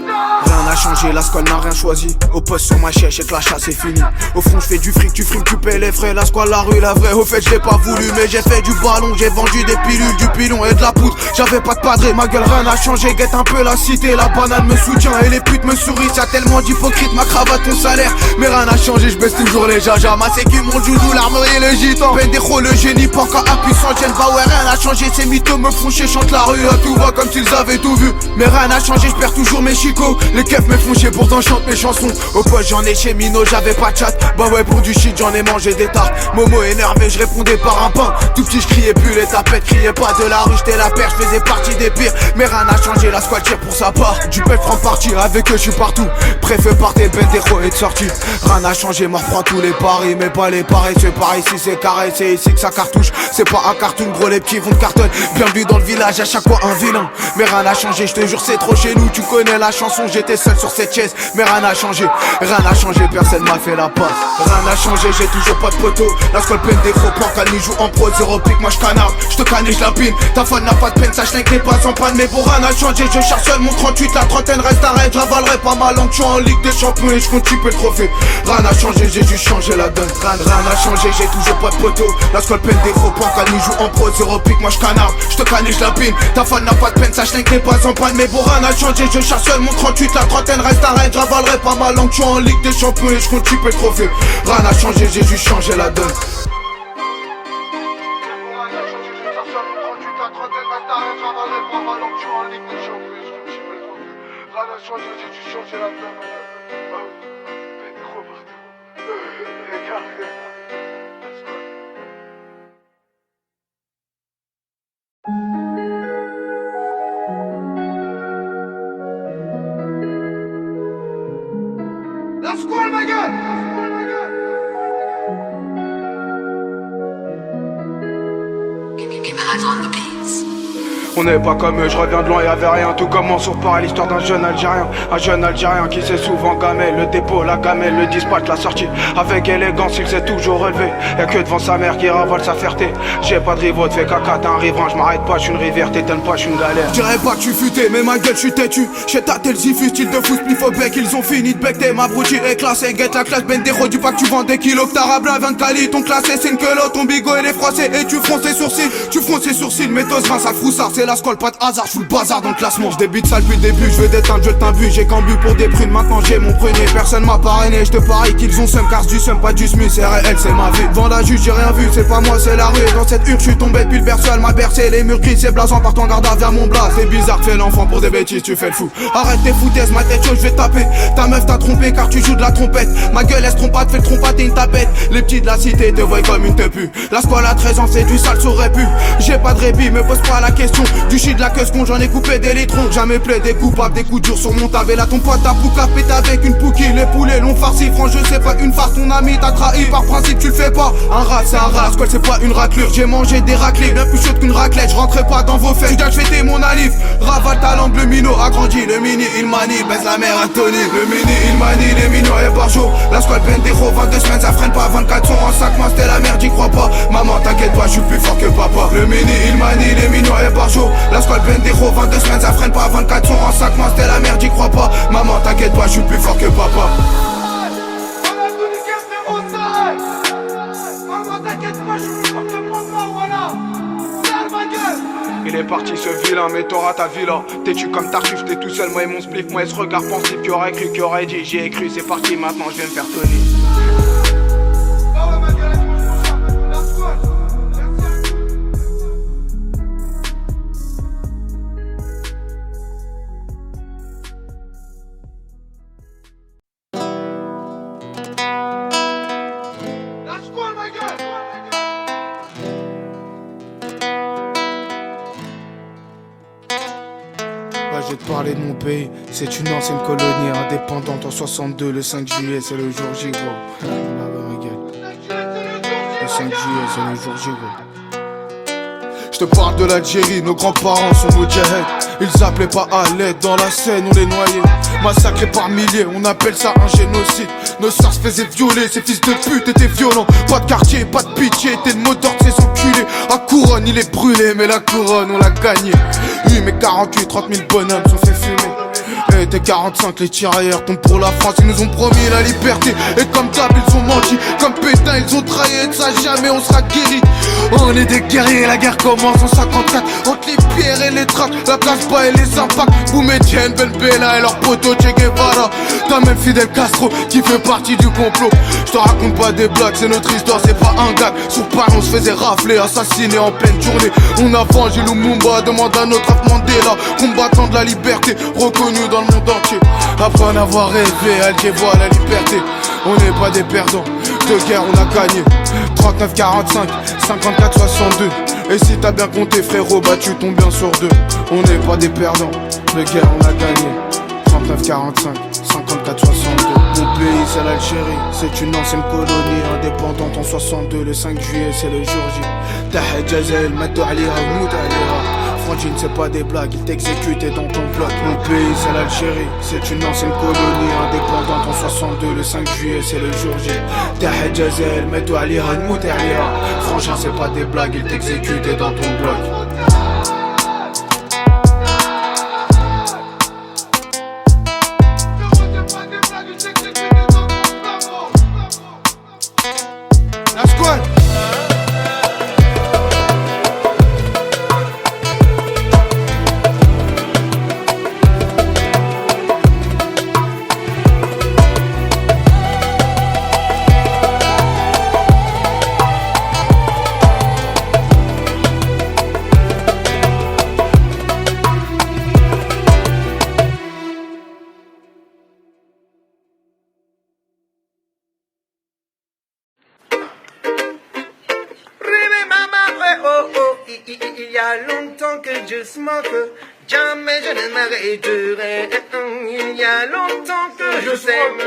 Rien n'a changé, la squale n'a rien choisi. Au poste sur ma chaise, et que la chasse est finie. Au fond, je fais du fric, tu frimes, tu payes les frais. La squale, la rue, la vraie. Au fait, je l'ai pas voulu, mais j'ai fait du ballon. J'ai vendu des pilules, du pilon et de la poudre. J'avais pas de padré, ma gueule, rien n'a changé. Guette un peu la cité, la banane me soutient et les putes me sourient. Y'a tellement d'hypocrites, ma cravate, ton salaire. Mais rien n'a changé, je baisse toujours les jajas. Ma sécu, mon joujou, l'armerie et le gitan. Pendejo, le génie, porca impuissant, tienne pas, ouais, rien n'a changé. Ces mythos me font chier, chante la rue à tout va comme s'ils avaient tout vu. Mais rien n'a changé, je perds toujours mes chicots. Les keufs me font chier, pourtant chante mes chansons. Au poste j'en ai chez Mino, j'avais pas de chat. Bah ouais, pour du shit j'en ai mangé des tartes. Momo énervé, je répondais par un pain. Tout petit, je criais plus les tapettes, criais pas de la rue, j'étais la perche, je faisais partie des pires. Mais rien n'a changé, la squad tire pour sa part. Du pète prend parti, avec eux je suis partout. Préfet partait, Pendejo est de sortie. Rien n'a changé, m'en reprend tous les paris. Mais pas les paris, c'est pareil, si c'est carré, c'est ici que ça cartouche. C'est pas un cartoon, gros les petits vont de carton. Bienvenue dans le village, à chaque fois un vilain. Mais rien n'a changé, je te jure c'est trop chez nous. Tu connais la chanson, j'étais seul sur cette chaise. Mais rien n'a changé, personne m'a fait la passe. Rien n'a changé, j'ai toujours pas de poteau. La squale peine des gros plans, Cani joue en pro, zéro pique, moi je canarde. Je te canne et je la pine. Ta fan n'a pas de peine, sache que n'est pas en panne. Mais bon, rien n'a changé, je cherche seul mon 38. La trentaine reste un raid, j'avalerai pas ma langue. Je suis en Ligue des Champions et je compte tuer le trophée. Rien n'a changé, j'ai dû changer la donne. Rien n'a changé, j'ai toujours pas de poteau. La squale peine des gros plans, Cani joue en pro, zéro pique, moi je canarde. Je te canne et je la pine. Ta fan n'a pas de peine, sache que n'est pas en panne. Mais bon, rien n'a changé, je cherche seul mon 38. La trentaine reste un raid, j'avalerai pas ma langue. Je suis en Ligue des Champions et je compte tuer le trophée. Rien n'a changé, j'ai dû changer la donne. La squale, ma gueule! On n'est pas comme eux, je reviens de loin, y'avait rien. Tout commence sur Paris, l'histoire d'un jeune Algérien. Un jeune Algérien qui s'est souvent gamé. Le dépôt, la gamelle, le dispatch, la sortie. Avec élégance, il s'est toujours relevé. Y'a que devant sa mère qui ravale sa fierté. J'ai pas de rivaux, te fais caca, t'es un riverain. J'm'arrête pas, j'suis une rivière, t'étonnes pas, j'suis une galère. J'dirais pas que j'suis futé, mais ma gueule j'suis têtu. J'ai tâté le zifu, style de fou, spliff au bec. Ils ont fini de becter, ma broutille est classée. Guette la classe, Pendejo, du pas que tu vends des kilos. Que ta rabla vient de Cali, ton classé c'est une queue. Ton bigot il est froissé et tu fronces tes sourcils. Tu fronces tes sourcils, mais t'oses ça froussard. C'est la scolle, pas de hasard, j'fous le bazar dans le classement. J'débite ça depuis le début, j'veux déteindre, je t'imbu. J'ai qu'un but pour des prunes, maintenant j'ai mon premier. Personne m'a parrainé, j'te parie qu'ils ont seum. Car du seum, pas du smus, c'est réel, c'est ma vie. Devant la juge, j'ai rien vu, c'est pas moi, c'est la rue. Dans cette hurle, j'suis tombé depuis le berceau, elle m'a bercé. Les murs gris, c'est blasant, partant garde à vers mon blas. C'est bizarre, fais l'enfant pour des bêtises, tu fais le fou. Arrête tes foutaises, ma tête chaude, j'vais taper. Ta meuf t'a trompé car tu joues de la trompette. Ma gueule, elle se trompate, fais le trompate, t'es une tapette. Les petits de la cité te voient comme une tepu. La squale à 13 ans, c'est du sale, saurait pu. J'ai pas de répit, me pose pas la question. Du shit de la queue con, j'en ai coupé des litrons. Jamais plaidé coupable, des coups durs sur mon tabé. Là ton pote t'a pouca, pété avec une pouquille. Les poulets l'ont farci, franchement c'est pas une farce. Ton ami t'a trahi, par principe tu le fais pas. Un rat c'est un rat, la squale c'est pas une raclure. J'ai mangé des raclés, bien plus chaude qu'une raclette. J'rentrais pas dans vos fêtes, tu dois fêter mon alif. Ravale ta langue, le minot agrandi. Le mini il manie, baisse la mère Anthony. Le mini il manie, les minots est par chaud. La squale Pendejo, 22 semaines ça freine pas. 24 sont en 5 mois, c'était la merde, j'y crois pas. Maman t'inquiète pas, j'suis plus fort que papa. Le mini il manie, les minots est par chaud. La squale Pendejo, 22 semaines ça freine pas. 24 sont en 5 mois, c'était la merde, j'y crois pas. Maman t'inquiète pas, j'suis plus fort que papa. Il est parti ce vilain, mais t'auras ta villa. T'es-tu comme Tartuffe, t'es tout seul, moi et mon spliff. Moi et ce regard pensif qui aurait cru, qui aurait dit. J'y ai cru, c'est parti, maintenant je vais me faire tenir. Là je vais te parler de mon pays. C'est une ancienne colonie indépendante en 62. Le 5 juillet c'est le jour J gros. Ah ouais ma gueule. Le 5 juillet c'est le jour J gros. Je te parle de l'Algérie, nos grands-parents sont moudjaheds. Ils appelaient pas à l'aide, dans la Seine on les noyait. Massacrés par milliers, on appelle ça un génocide. Nos sœurs se faisaient violer, ces fils de pute étaient violents. Pas de quartier, pas de pitié, t'es le mot d'ordre, ces enculés. À couronne, il est brûlé, mais la couronne on l'a gagné. Oui mais 48, 30 000 bonhommes sont fait fumer. Et t'es 45, les tirailleurs tombent pour la France. Ils nous ont promis la liberté, et comme d'hab ils ont menti. Comme Pétain ils ont trahi, et de ça jamais on sera guéri. On est des guerriers, la guerre commence en 54. Entre les pierres et les tracts, la place pas et les impacts. Boumedienne, Ben Bella et leur poteau Che Guevara. T'as même Fidel Castro qui fait partie du complot. Je te raconte pas des blagues, c'est notre histoire, c'est pas un gag. Sur Paris on se faisait rafler, assassiner en pleine journée. On a vengé Lumumba, demande à notre Mandela. Combattant de la liberté, reconnu dans le monde entier. Après en avoir rêvé, Alger voit la liberté. On n'est pas des perdants, de guerre on a gagné. 39-45, 54-62. Et si t'as bien compté frérot, bah tu tombes bien sur deux. On n'est pas des perdants, de guerre on a gagné. 39-45, 54-62. Mon pays c'est l'Algérie, c'est une ancienne colonie indépendante en 62. Le 5 juillet c'est le jour J. Tahed Jazel, Matou Aliha, Mout Aliha. Frangine c'est pas des blagues, ils t'exécutent dans ton bloc. Mon pays c'est l'Algérie, c'est une ancienne colonie indépendante en 62. Le 5 juillet c'est le jour J. Tahed Jazel, Matou Aliha, Mout Aliha. Frangine c'est pas des blagues, ils t'exécutent dans ton bloc. Il y a longtemps que je smoke, jamais je ne m'arrêterai. Il y a longtemps que je sème,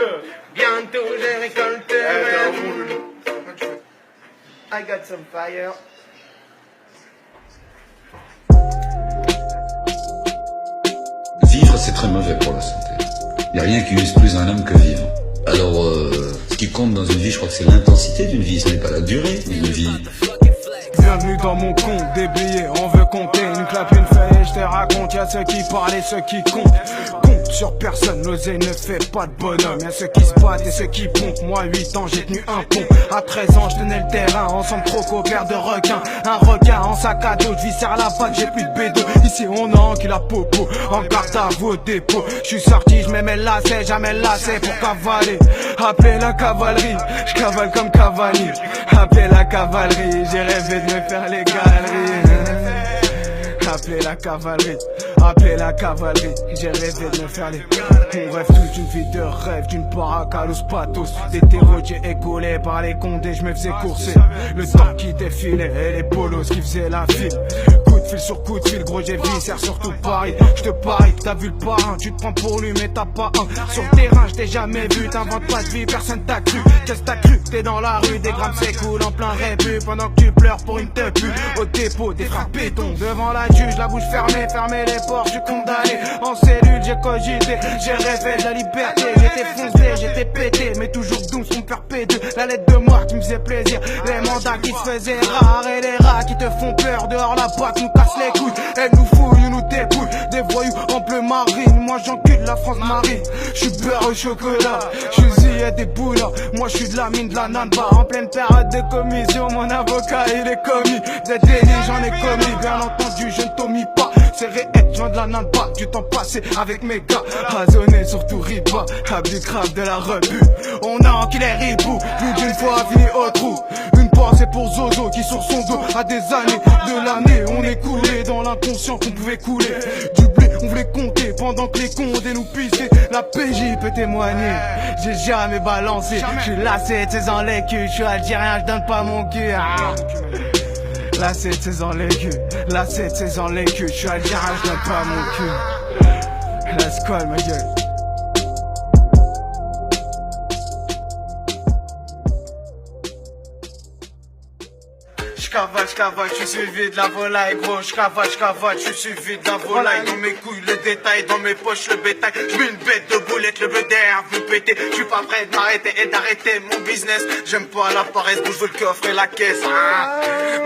bientôt je récolterai. I got some fire. Vivre, c'est très mauvais pour la santé. Il n'y a rien qui use plus un homme que vivre. Alors, ce qui compte dans une vie, je crois que c'est l'intensité d'une vie, ce n'est pas la durée d'une vie. Bienvenue dans mon compte, des billets, on veut compter. Une clap, une feuille, je te raconte, y'a ceux qui parlent et ceux qui comptent. Compte sur personne, l'oseille ne fait pas de bonhomme. Y'a ceux qui se battent et ceux qui pompent. Moi 8 ans, j'ai tenu un pont. À 13 ans, je tenais le terrain, ensemble trop paire de requins. Un requin en sac à dos, je vis serre la vague, j'ai plus de B2. Ici on enquille la popo, en garde à vous au dépôt. Je suis sorti, je mets mes lacets, jamais lacets pour cavaler. Appelez la cavalerie, je cavale comme cavalier. Appelez la cavalerie, j'ai rêvé de me faire les galeries. Appelez la cavalerie, appelez la cavalerie, j'ai rêvé de me faire les. On rêve tous d'une vie de rêve, d'une baraque à Los Patos. Des terrotiers écoulés par les condés, je me faisais courser. Le temps qui défilait et les polos qui faisaient la file. Coup de fil sur coup de fil, gros j'ai viscère surtout Paris. Je te parie que t'as vu le parrain, tu te prends pour lui mais t'as pas un. Sur le terrain je t'ai jamais vu, t'inventes pas de vie, personne t'a cru. Qu'est-ce que t'as cru? T'es dans la rue, des grammes s'écoulent en plein rébut. Pendant que tu pleures pour une tepu. Au dépôt des frappes béton, devant la juge, la bouche fermée, fermez les portes, je suis condamné. En cellule j'ai cogité, j'ai rêvé de la liberté. J'étais foncé, j'étais pété, mais toujours doux son père P2. La lettre de mort qui me faisait plaisir, les mandats qui se faisaient rares. Et les rats qui te font peur, dehors la boîte nous casse les couilles. Elle nous fouille, nous dépouille, des voyous en bleu marine. Moi j'encule la France marine, je suis beurre au chocolat, je suis des boules. Moi je suis de la mine de la Nanba. En pleine période de commission, mon avocat il est commis. Des délits j'en ai commis, bien entendu je ne t'omis pas. C'est réel, j'en de la Nanba, du temps passé avec mes gars. Raisonné surtout riba, abus grave de la rebut. On a enquillé les riboux, plus d'une fois fini au trou. Une pensée pour Zozo qui sur son dos a des années de l'année. On est coulé dans l'inconscient qu'on pouvait couler. Du blé on voulait compter pendant que les condés nous pissaient. La PJ peut témoigner, j'ai jamais balancé. Je suis lassé de ces en les culs, je suis algérien, je donne pas mon cul. Lassé de ces en les culs, lassé de ces en les culs, je suis algérien, je donne pas mon cul. La squale, ma gueule. J'cavale, j'suis suivi de la volaille, gros. J'cavale, j'suis suivi de la volaille. Dans mes couilles, le détail, dans mes poches, le bétail. J'mets une bête de boulette, le bleu d'air veut péter. J'suis pas prêt de m'arrêter et d'arrêter mon business. J'aime pas la paresse, gros, j'veux le coffre et la caisse.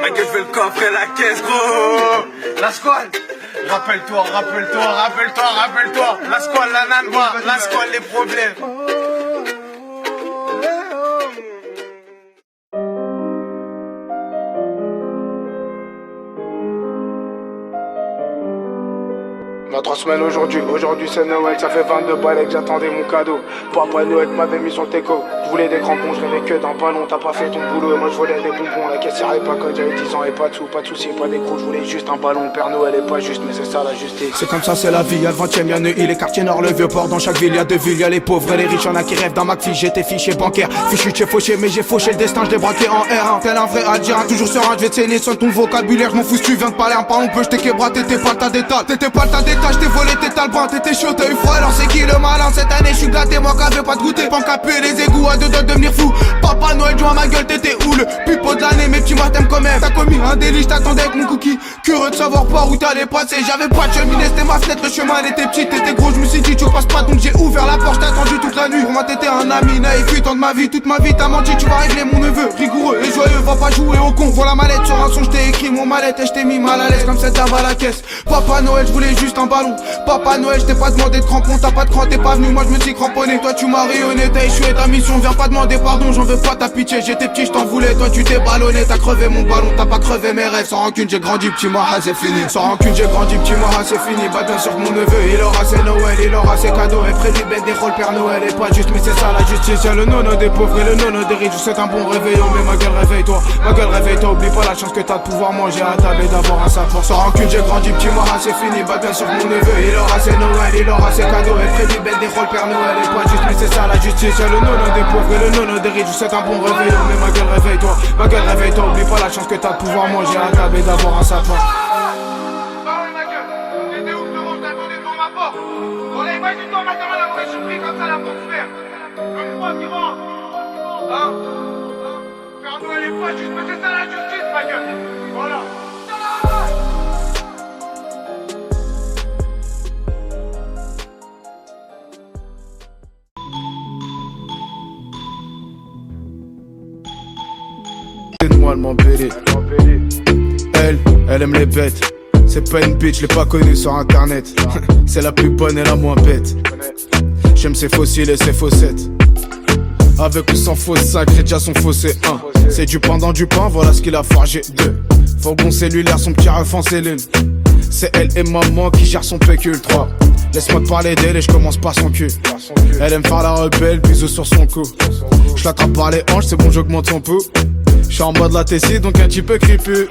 Ma gueule, j'veux le coffre et la caisse, gros. La squale. Rappelle-toi. La squale, la nanwa, la squale, les problèmes. Dans 3 semaines aujourd'hui c'est Noël, ça fait 22 balais que j'attendais mon cadeau. Papa Noël m'avait mis son teco. Je voulais des crampons, je rêvais que d'un ballon. T'as pas fait ton boulot et moi je volais des bonbons. La caissière est pas quand j'avais 10 ans et pas de sous, pas de soucis, pas d'écrou. Je voulais juste un ballon. Père Noël est pas juste, mais c'est ça la justice. C'est comme ça, c'est la vie, y'a le 20ème, y'a Neuilly, les quartiers nord, le vieux port. Dans chaque ville, y'a 2 villes, y'a les pauvres et les riches. Y'en a qui rêvent d'un McFi, j'étais fiché bancaire. Fichu, j'ai fauché, mais j'ai fauché le destin, je l'ai braqué en R1. Tel un vrai Algérien, toujours serein, je vais te saigner sur ton vocabulaire. Je m'en fous si tu viens de parler un pas, on peut, je t'ai québra, t'étais pas le tas d'état. T'étais pas le tas d'état, je t'ai volé, t'étais le brin, t'étais chaud, t'as eu froid, alors c'est qui le malin? Cette année, je suis gâté, moi qu'avais pas de goûter. Pas qu'à puer les égouts, à 2 doigts de devenir fou. Papa Noël, joint ma gueule, t'étais où le pipeau de l'année? Mes petits mois t'aimes quand même. T'as commis un délit, je t'attendais avec mon cookie. Curieux de savoir pas où t'allais passer. J'avais pas de cheminée, c'était ma fenêtre, le chemin elle était petite, t'étais gros, je me suis dit tu passes pas, donc j'ai ouvert la porte, t'as attendu toute la nuit. Pour moi t'étais un ami naïf, 8 ans de ma vie, toute ma vie t'as menti, tu vas régler mon neveu. Rigoureux et joyeux, va pas jouer au con. Voilà mallette sur un son, je t'ai écrit mon mallette et je t'ai mis mal à l'aise comme cette dame à la caisse. Papa Noël, je voulais juste un ballon. Papa Noël, je t'ai pas demandé de crampon, t'as pas de cran, t'es pas venu, moi je me suis cramponné. Toi tu m'as rayonné, t'as échoué ta mission, viens pas demander pardon, j'en veux pas ta pitié. J'étais petit, je t'en voulais, toi tu t'es ballonné, t'as crevé mon ballon, t'as pas crevé mes rêves. Sans rancune j'ai grandi, petit moi, c'est fini. Sans rancune j'ai grandi, petit moi, c'est fini. Bah bien sûr que mon neveu, il aura ses Noël, il aura ses cadeaux. Et prévu bête des rôles, Père Noël est pas juste, mais c'est ça la justice. Y'a le nono des pauvres et le nono des riches, c'est un bon réveillon. Mais ma gueule réveille-toi, oublie pas la chance que t'as de pouvoir manger à table et d'avoir un sapeur. Sans rancune j'ai grandi, petit moi, c'est fini. Bah bien sûr que mon neveu, il aura ses Noël, il aura ses cadeaux. Et prévu bête des rôles, Père Noël est pas juste, mais c'est ça la justice. Y'a le nono des pauvres et le nono des riches, c'est un bon réveillon. Mais ma gueule réveille-toi, oublie pas la chance que t'as de pouvoir manger à table et d'avoir un sapin. Bah ouais ma gueule, t'étais où frérot, je t'attendais devant ma porte. Bon là imagine-toi maintenant la vraie surprise comme ça la porte ouverte. Comme moi qui rentre. Hein? Père Noël est pas juste, mais c'est ça la justice ma gueule. Voilà. Moi elle m'embellit. Elle aime les bêtes. C'est pas une bitch, je l'ai pas connue sur internet. C'est la plus bonne et la moins bête. J'aime ses fossiles et ses fossettes. Avec ou sans fausse 5, j'ai déjà son fossé 1. C'est du pain dans du pain, voilà ce qu'il a forgé 2. Fourgon cellulaire, son petit ref en cellule. C'est elle et maman qui gèrent son pécule 3. Laisse-moi te parler d'elle et je commence par son cul. Elle aime faire la rebelle, bisous sur son cou. Je l'attrape par les hanches, c'est bon j'augmente son pouls. J'suis en bas de la Tessie, donc un petit peu creepy.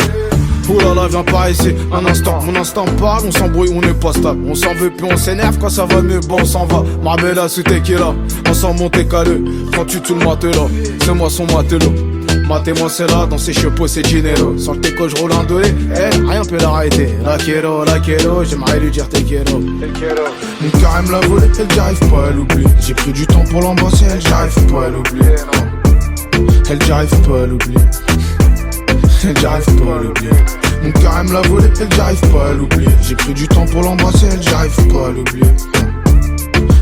Oulala, viens par ici, un instant. Mon instant parle, on s'embrouille, on n'est pas stable. On s'en veut puis on s'énerve quand ça va mieux, bon on s'en va. Marbella sous tequila, on s'en monte caleux. Quand tu tout le matelas, c'est moi son matelot. Matez-moi c'est là, dans ses chapeaux c'est Ginero. Sans le teco j'roule un doué, rien peut l'arrêter. La kero, j'aimerais lui dire te quiero. Mon cœur elle me l'a volé, elle j'arrive pas à l'oublier. J'ai pris du temps pour l'embrasser, elle j'arrive pas à l'oublier. Elle j'arrive pas à l'oublier. Elle j'arrive pas à l'oublier. Mon cœur elle me l'a volé, elle j'arrive pas à l'oublier. J'ai pris du temps pour l'embrasser, elle j'arrive pas à l'oublier.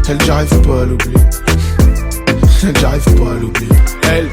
Elle j'arrive pas à l'oublier. Elle j'arrive pas à l'oublier. Elle